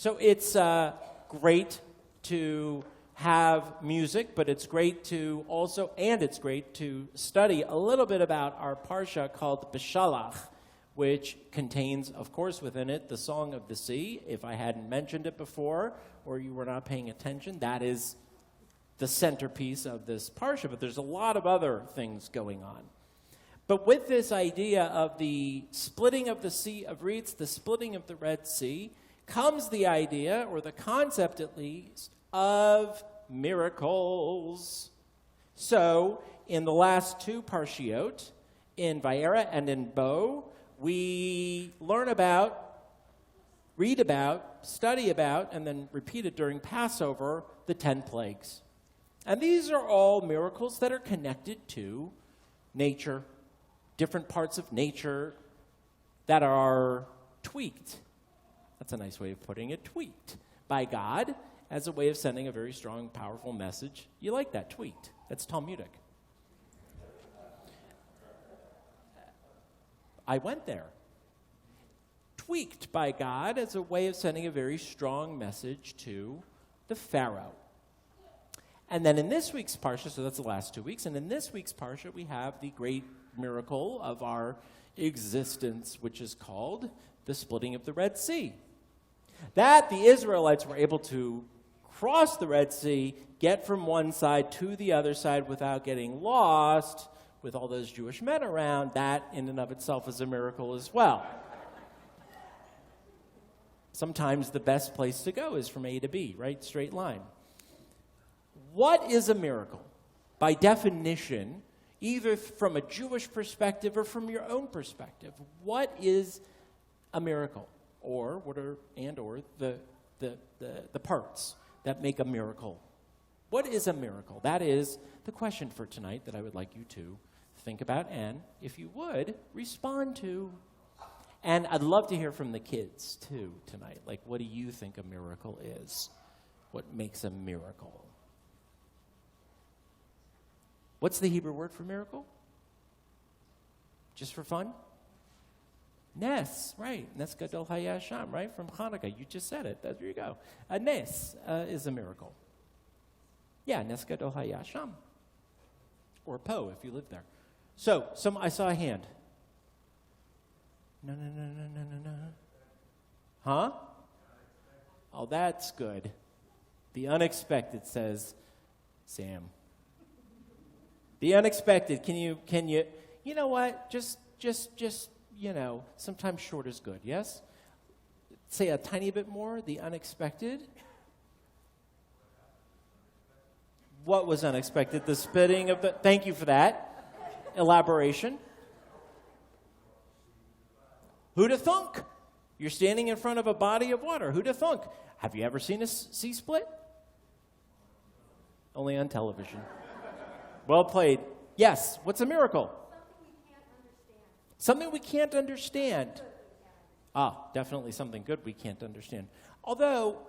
So it's great to have music, but it's great to also, and it's great to study a little bit about our parsha called Beshalach, which contains, of course, within it the Song of the Sea. If I hadn't mentioned it before, or you were not paying attention, that is the centerpiece of this parsha, but there's a lot of other things going on. But with this idea of the splitting of the Sea of Reeds, the splitting of the Red Sea, comes the idea, or the concept at least, of miracles. So, in the last two parshiot, in Vayera and in Bo, we learn about, read about, study about, and then repeat it during Passover, the 10 plagues. And these are all miracles that are connected to nature, different parts of nature that are tweaked. That's a nice way of putting it, tweaked by God as a way of sending a very strong, powerful message. You like that, tweaked. That's Talmudic. I went there. Tweaked by God as a way of sending a very strong message to the Pharaoh. And then in this week's parsha, so that's the last 2 weeks, and in this week's parsha we have the great miracle of our existence, which is called the splitting of the Red Sea. That the Israelites were able to cross the Red Sea, get from one side to the other side without getting lost, with all those Jewish men around, that in and of itself is a miracle as well. Sometimes the best place to go is from A to B, right? Straight line. What is a miracle? By definition, either from a Jewish perspective or from your own perspective, what is a miracle? Or what are the parts that make a miracle? What is a miracle? That is the question for tonight that I would like you to think about and, if you would, respond to. And I'd love to hear from the kids, too, tonight. Like, what do you think a miracle is? What makes a miracle? What's the Hebrew word for miracle? Just for fun? Nes, right. Nes Gadol Hayasham, right? From Hanukkah. You just said it. There you go. A nes is a miracle. Yeah, Nes Gadol Hayasham. Or Po, if you live there. So, I saw a hand. No. Huh? Oh, that's good. The unexpected says, Sam. The unexpected. Can you, you know what? Just, sometimes short is good, yes? Say a tiny bit more, the unexpected. What was unexpected? The spitting of the, thank you for that. Elaboration. Who'da thunk? You're standing in front of a body of water. Who'da thunk? Have you ever seen a sea split? Only on television. Well played. Yes, what's a miracle? Something we can't understand. Definitely something good we can't understand. Although,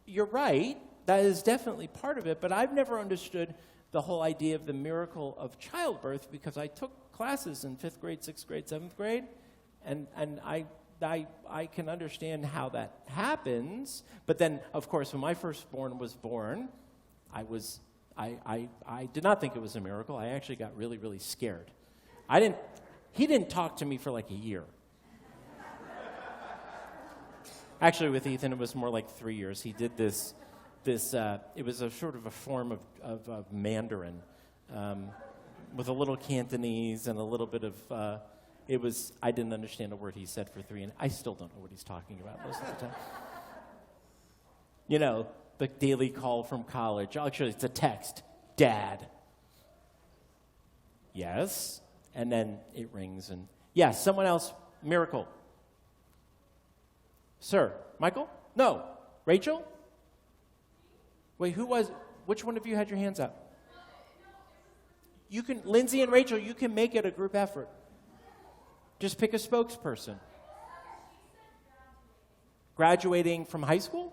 you're right, that is definitely part of it, but I've never understood the whole idea of the miracle of childbirth because I took classes in 5th grade, 6th grade, 7th grade, and I can understand how that happens. But then, of course, when my firstborn was born, I did not think it was a miracle. I actually got really, really scared. He didn't talk to me for like a year. Actually, with Ethan, it was more like 3 years. He did this it was a sort of a form of Mandarin with a little Cantonese and a little bit of, I didn't understand a word he said for 3, and I still don't know what he's talking about most of the time. You know, the daily call from college. Actually, it's a text. Dad. Yes. And then it rings and, yes, someone else, miracle. Sir, Michael? No. Rachel? Wait, which one of you had your hands up? You can, Lindsay and Rachel, you can make it a group effort. Just pick a spokesperson. Graduating from high school?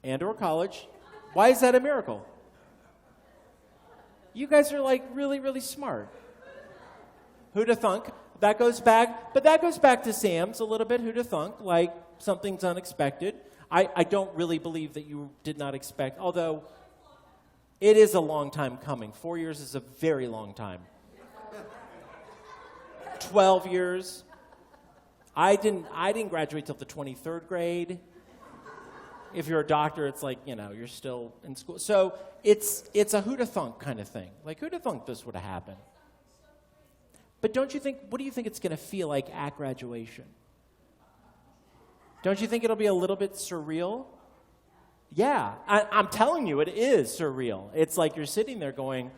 And or college. Why is that a miracle? You guys are like really, really smart. Who'da thunk? that goes back to Sam's a little bit. Who'd have thunk? Like, something's unexpected. I don't really believe that you did not expect, although it is a long time coming. 4 years is a very long time. 12 years. I didn't graduate till the 23rd grade. If you're a doctor, it's like, you're still in school. So it's a who'da thunk kind of thing. Like, who'da thunk this would have happened? But what do you think it's going to feel like at graduation? Don't you think it'll be a little bit surreal? Yeah, I'm telling you, it is surreal. It's like you're sitting there going,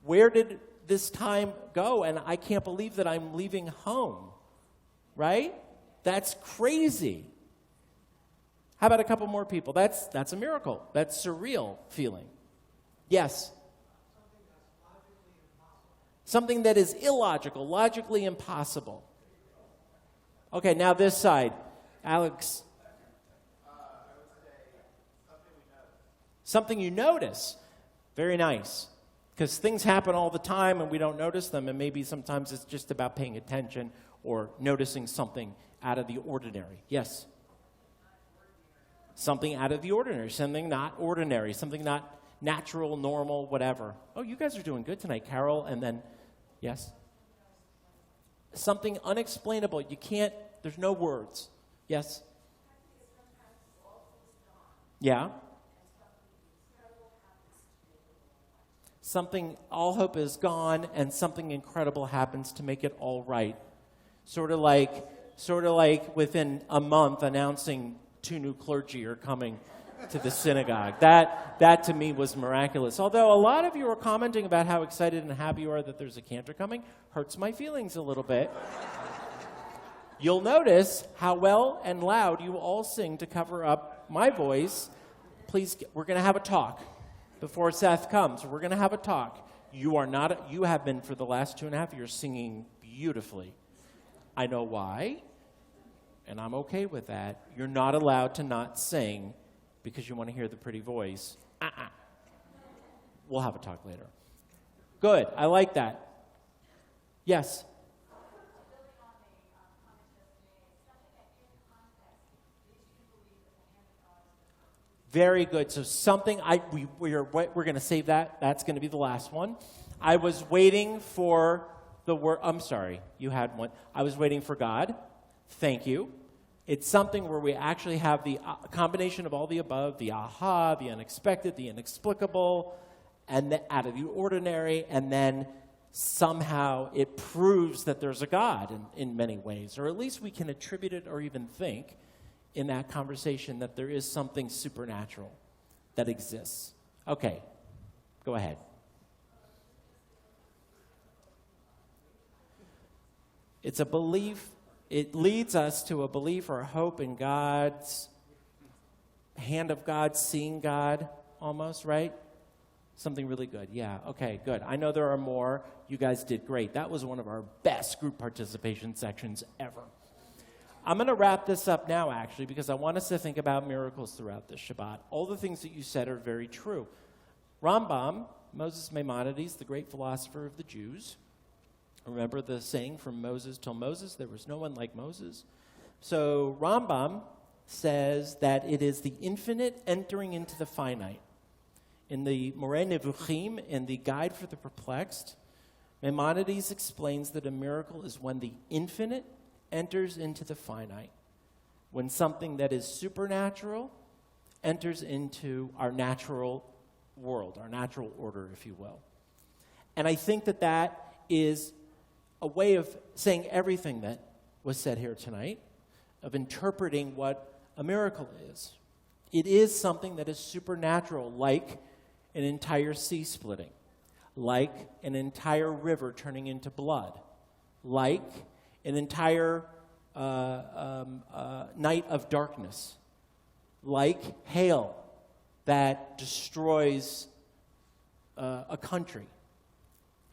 where did this time go? And I can't believe that I'm leaving home, right? That's crazy. How about a couple more people? That's a miracle. That's surreal feeling. Yes? Something that is illogical, logically impossible. Okay, now this side. Alex. I would say Something you notice. Very nice. Because things happen all the time and we don't notice them, and maybe sometimes it's just about paying attention or noticing something out of the ordinary. Yes? Something out of the ordinary, something not ordinary, something not natural, normal, whatever. Oh, you guys are doing good tonight, Carol, and then, yes? Something unexplainable. You can't, there's no words. Yes? Yeah? Something, all hope is gone, and something incredible happens to make it all right. Sort of like within a month announcing 2 new clergy are coming to the synagogue. That to me was miraculous. Although a lot of you are commenting about how excited and happy you are that there's a cantor coming, hurts my feelings a little bit. You'll notice how well and loud you all sing to cover up my voice. Please, we're going to have a talk before Seth comes. We're going to have a talk. You have been for the last 2.5 years singing beautifully. I know why, and I'm okay with that. You're not allowed to not sing because you want to hear the pretty voice. We'll have a talk later. Good. I like that. Yes? Very good. So something we're going to save that. That's going to be the last one. I was waiting for the word. I'm sorry, you had one. I was waiting for God. Thank you. It's something where we actually have the combination of all the above: the aha, the unexpected, the inexplicable, and the out of the ordinary, and then somehow it proves that there's a God in many ways, or at least we can attribute it or even think in that conversation that there is something supernatural that exists. Okay, go ahead. It's a belief. It leads us to a belief or a hope in God's hand of God, seeing God almost, right? Something really good. Yeah, okay, good. I know there are more. You guys did great. That was one of our best group participation sections ever. I'm going to wrap this up now, actually, because I want us to think about miracles throughout this Shabbat. All the things that you said are very true. Rambam, Moses Maimonides, the great philosopher of the Jews, remember the saying, from Moses till Moses, there was no one like Moses. So Rambam says that it is the infinite entering into the finite. In the Moreh Nevuchim, in the Guide for the Perplexed, Maimonides explains that a miracle is when the infinite enters into the finite, when something that is supernatural enters into our natural world, our natural order, if you will. And I think that that is a way of saying everything that was said here tonight, of interpreting what a miracle is. It is something that is supernatural, like an entire sea splitting, like an entire river turning into blood, like an entire night of darkness, like hail that destroys a country.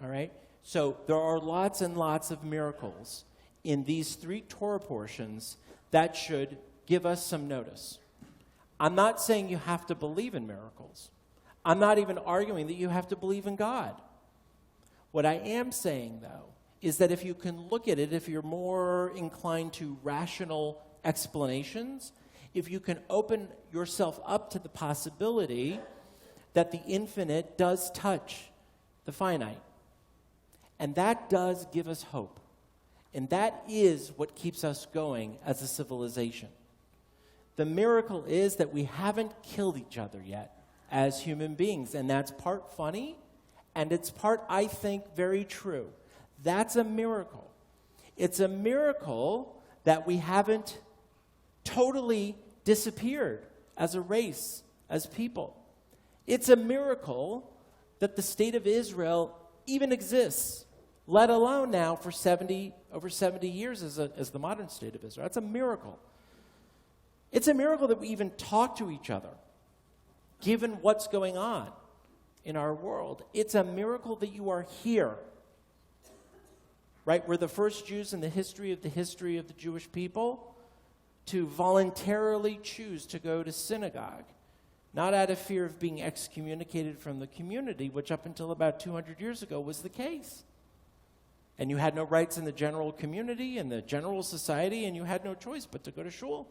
All right? So there are lots and lots of miracles in these 3 Torah portions that should give us some notice. I'm not saying you have to believe in miracles. I'm not even arguing that you have to believe in God. What I am saying, though, is that if you can look at it, if you're more inclined to rational explanations, if you can open yourself up to the possibility that the infinite does touch the finite. And that does give us hope. And that is what keeps us going as a civilization. The miracle is that we haven't killed each other yet as human beings. And that's part funny, and it's part, I think, very true. That's a miracle. It's a miracle that we haven't totally disappeared as a race, as people. It's a miracle that the state of Israel even exists, let alone now for over 70 years as the modern state of Israel. That's a miracle. It's a miracle that we even talk to each other, given what's going on in our world. It's a miracle that you are here. Right? We're the first Jews in the history of the Jewish people to voluntarily choose to go to synagogue, not out of fear of being excommunicated from the community, which up until about 200 years ago was the case. And you had no rights in the general community and the general society, and you had no choice but to go to shul.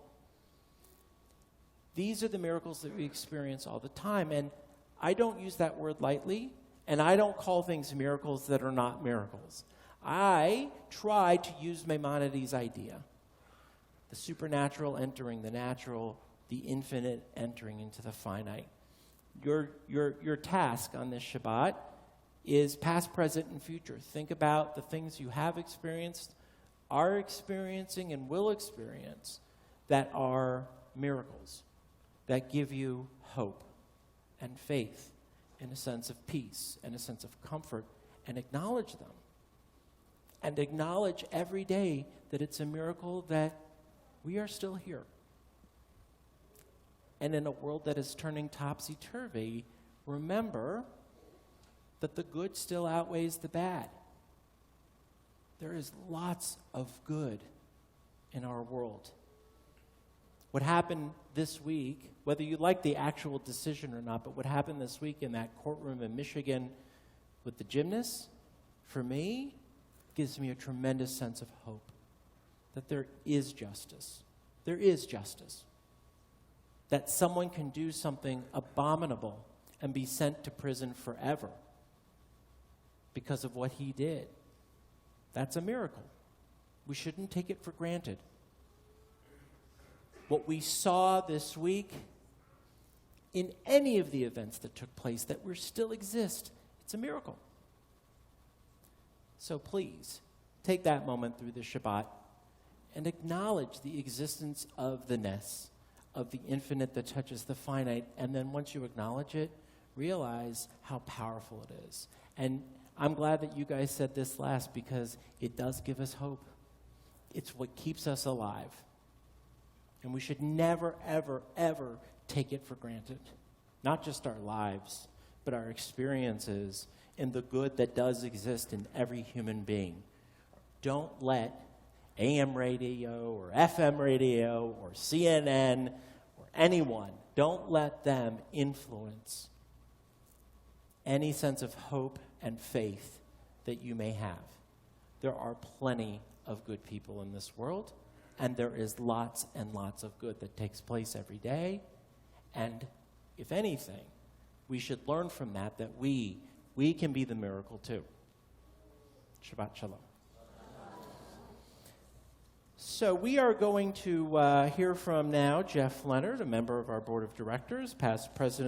These are the miracles that we experience all the time, and I don't use that word lightly, and I don't call things miracles that are not miracles. I try to use Maimonides' idea, the supernatural entering the natural, the infinite entering into the finite. Your task on this Shabbat is past, present, and future. Think about the things you have experienced, are experiencing, and will experience that are miracles, that give you hope and faith and a sense of peace and a sense of comfort, and acknowledge them. And acknowledge every day that it's a miracle that we are still here. And in a world that is turning topsy-turvy, remember that the good still outweighs the bad. There is lots of good in our world. What happened this week, whether you like the actual decision or not, but what happened this week in that courtroom in Michigan with the gymnasts, for me, gives me a tremendous sense of hope that there is justice. There is justice. That someone can do something abominable and be sent to prison forever because of what he did. That's a miracle. We shouldn't take it for granted. What we saw this week in any of the events that took place that we still exist, it's a miracle. So please, take that moment through the Shabbat and acknowledge the existence of the ness, of the infinite that touches the finite, and then once you acknowledge it, realize how powerful it is. And I'm glad that you guys said this last because it does give us hope. It's what keeps us alive. And we should never, ever, ever take it for granted. Not just our lives, but our experiences and the good that does exist in every human being. Don't let AM radio or FM radio or CNN or anyone, don't let them influence any sense of hope and faith that you may have. There are plenty of good people in this world, and there is lots and lots of good that takes place every day. And if anything, we should learn from that we can be the miracle too. Shabbat Shalom. So we are going to hear from now Jeff Leonard, a member of our board of directors, past president